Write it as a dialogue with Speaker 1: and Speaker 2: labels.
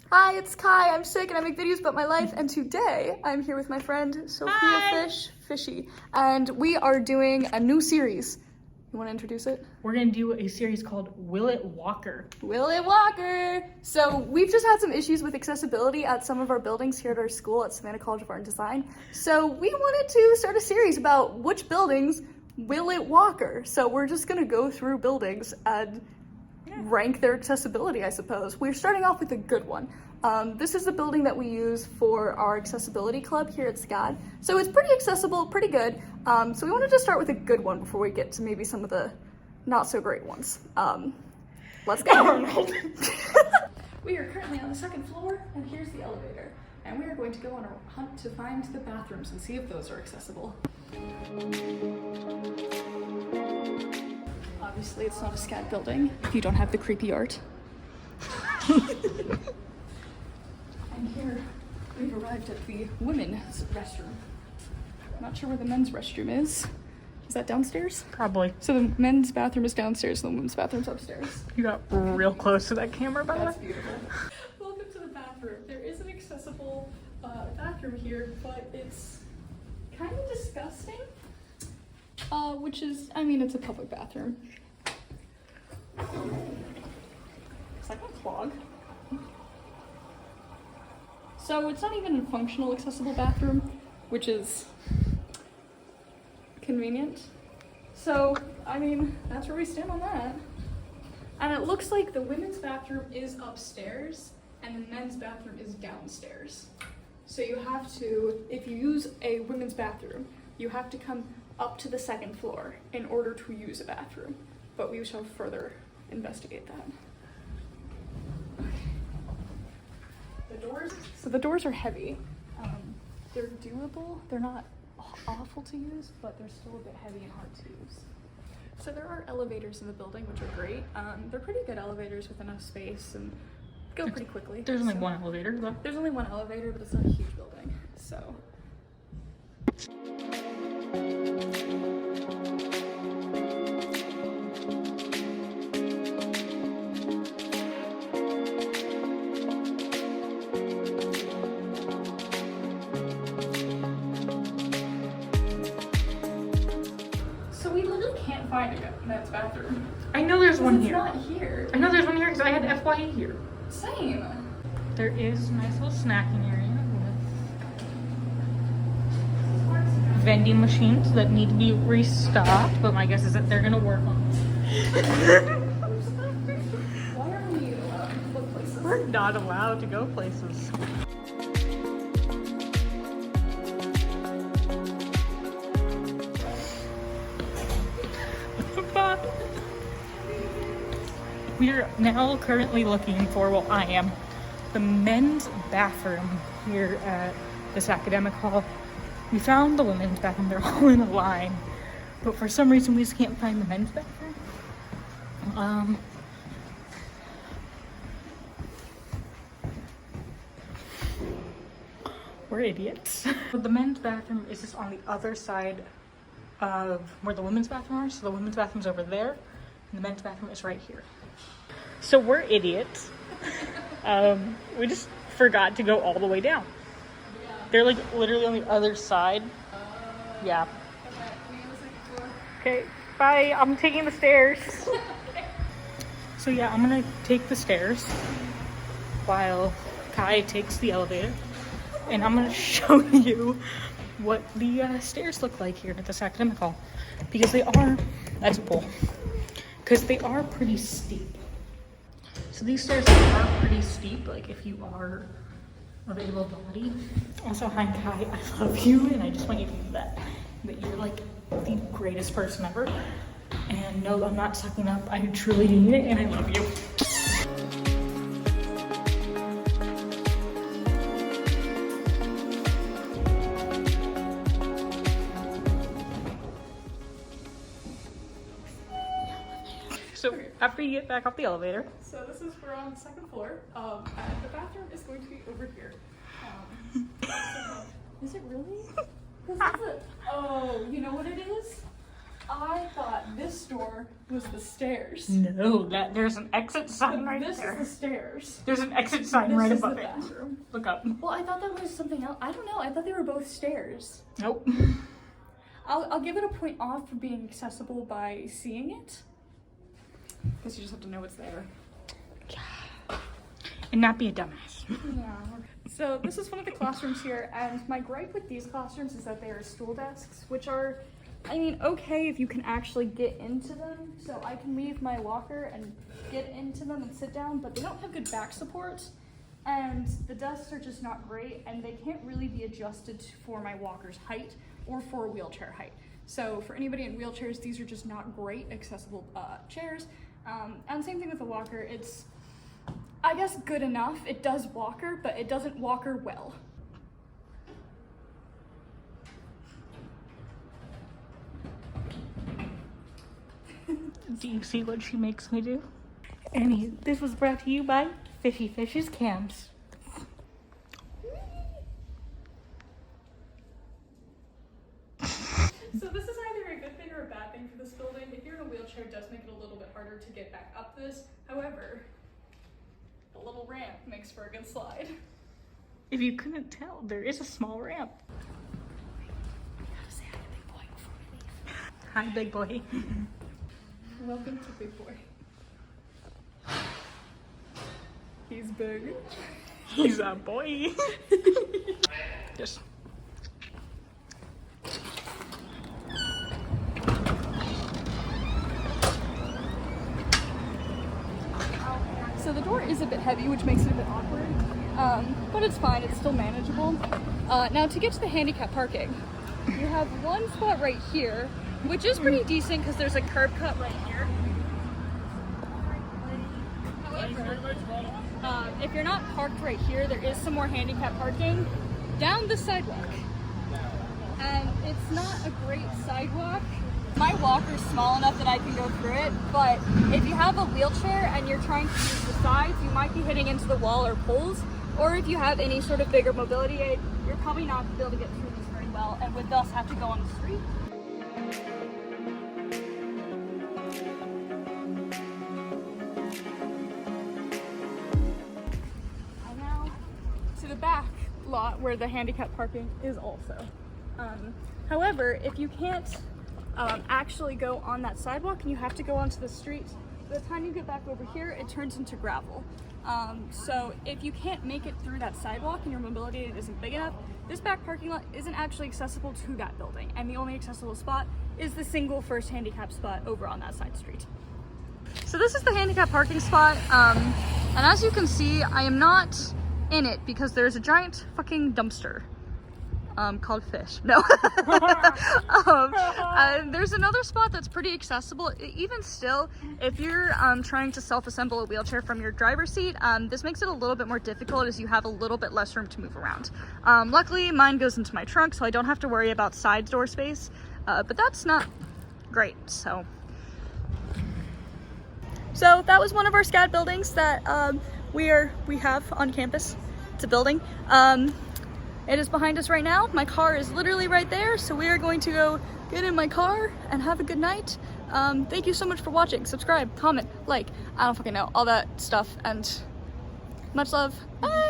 Speaker 1: Hi, it's Kai. I'm sick and I make videos about my life, and today I'm here with my friend Sophia Fishy, and we are doing a new series. You want to introduce it?
Speaker 2: We're gonna do a series called Will It Walker?
Speaker 1: Will It Walker! So we've just had some issues with accessibility at some of our buildings here at our school at Savannah College of Art and Design. So we wanted to start a series about which buildings will it Walker. So we're just gonna go through buildings and rank their accessibility, I suppose. We're starting off with a good one. This is the building that we use for our accessibility club here at SCAD. So it's pretty accessible, pretty good. So we wanted to start with a good one before we get to maybe some of the not so great ones. Let's go. We are currently on the second floor, and here's the elevator. And we are going to go on a hunt to find the bathrooms and see if those are accessible. Obviously, it's not a SCAD building if you don't have the creepy art. And here, we've arrived at the women's restroom. I'm not sure where the men's restroom is. Is that downstairs?
Speaker 2: Probably.
Speaker 1: So the men's bathroom is downstairs and the women's bathroom's upstairs.
Speaker 2: You got real close to that camera, by the way.
Speaker 1: That's beautiful. Welcome to the bathroom. There is an accessible bathroom here, but it's kind of disgusting. Which is, I mean, it's a public bathroom. It's like a clog. So it's not even a functional accessible bathroom, which is convenient. So, I mean, that's where we stand on that. And it looks like the women's bathroom is upstairs and the men's bathroom is downstairs. So you have to, if you use a women's bathroom, you have to come up to the second floor in order to use a bathroom. But we shall further investigate that. So the doors are heavy. They're doable. They're not awful to use, but they're still a bit heavy and hard to use. So there are elevators in the building, which are great. They're pretty good elevators with enough space and go pretty quickly.
Speaker 2: There's only one elevator, though.
Speaker 1: There's only one elevator, but it's not a huge building, so. Find a men's bathroom.
Speaker 2: I know there's one here.
Speaker 1: It's not here.
Speaker 2: I know there's one here because I had FYE here.
Speaker 1: Same.
Speaker 2: There is a nice little snacking area with vending machines that need to be restocked, but my guess is that they're gonna work on it.
Speaker 1: Why are we allowed to go places?
Speaker 2: We're not allowed to go places. We are now currently looking for, well, I am, the men's bathroom here at this academic hall. We found the women's bathroom, they're all in a line, but for some reason we just can't find the men's bathroom. We're idiots. The men's bathroom is just on the other side of where the women's bathroom are. So the women's bathroom's over there, and the men's bathroom is right here. So we're idiots. We just forgot to go all the way down.
Speaker 1: Yeah.
Speaker 2: They're like literally on the other side. Yeah. Okay, bye. I'm taking the stairs. So yeah, I'm gonna take the stairs while Kai takes the elevator. And I'm gonna show you what the stairs look like here at this academic hall. Because they are, that's a pull. Because they are pretty steep. So these stairs are pretty steep, like if you are of able body. Also, hi Kai, I love you, and I just want you to know that you're like the greatest person ever. And no, I'm not sucking up, I truly mean it, and I love you. So after you get back off the elevator.
Speaker 1: So this is, we're on the second floor. And the bathroom is going to be over here. Is it really? This is it. Oh, you know what it is? I thought this door was the stairs.
Speaker 2: No, there's an exit sign right
Speaker 1: This
Speaker 2: there.
Speaker 1: is the stairs.
Speaker 2: There's an exit sign
Speaker 1: This
Speaker 2: right
Speaker 1: is
Speaker 2: above
Speaker 1: the
Speaker 2: it.
Speaker 1: bathroom.
Speaker 2: Look up.
Speaker 1: Well, I thought that was something else. I don't know. I thought they were both stairs.
Speaker 2: Nope.
Speaker 1: I'll give it a point off for being accessible by seeing it. Because you just have to know it's there.
Speaker 2: And not be a dumbass.
Speaker 1: Yeah. So this is one of the classrooms here, and my gripe with these classrooms is that they are stool desks, which are, I mean, okay if you can actually get into them. So I can leave my walker and get into them and sit down, but they don't have good back support. And the desks are just not great, and they can't really be adjusted for my walker's height or for wheelchair height. So for anybody in wheelchairs, these are just not great accessible chairs. And same thing with the walker. It's, I guess, good enough. It does walker, but it doesn't walker well.
Speaker 2: Do you see what she makes me do? And this was brought to you by Fishy Fish's Cams.
Speaker 1: So this is either a good thing or a bad thing for this building. If you're in a wheelchair, it does make it a little bit harder to get back up this. However, the little ramp makes for a good slide.
Speaker 2: If you couldn't tell, there is a small ramp. Hi, big boy.
Speaker 1: Welcome to Big Boy. He's big.
Speaker 2: He's a boy. Yes.
Speaker 1: So the door is a bit heavy, which makes it a bit awkward, but it's fine, it's still manageable. Now to get to the handicap parking, you have one spot right here, which is pretty decent because there's a curb cut right here. However, if you're not parked right here, there is some more handicap parking down the sidewalk. And it's not a great sidewalk. My walker's small enough that I can go through it, but if you have a wheelchair and you're trying to use the sides, you might be hitting into the wall or poles, or if you have any sort of bigger mobility aid, you're probably not going to be able to get through these very well and would thus have to go on the street. And now to the back lot where the handicap parking is also. However, if you can't actually go on that sidewalk and you have to go onto the street, by the time you get back over here, it turns into gravel. So if you can't make it through that sidewalk and your mobility aid isn't big enough, this back parking lot isn't actually accessible to that building, and the only accessible spot is the single first handicap spot over on that side street. So this is the handicap parking spot, and as you can see, I am not in it because there's a giant fucking dumpster. Called Fish. No. There's another spot that's pretty accessible. Even still, if you're trying to self-assemble a wheelchair from your driver's seat, this makes it a little bit more difficult as you have a little bit less room to move around. Luckily, mine goes into my trunk, so I don't have to worry about side door space, but that's not great, so. So that was one of our SCAD buildings that we have on campus. It's a building. It is behind us right now. My car is literally right there, so we are going to go get in my car and have a good night. Thank you so much for watching. Subscribe, comment, like, I don't fucking know, all that stuff, and much love. Bye!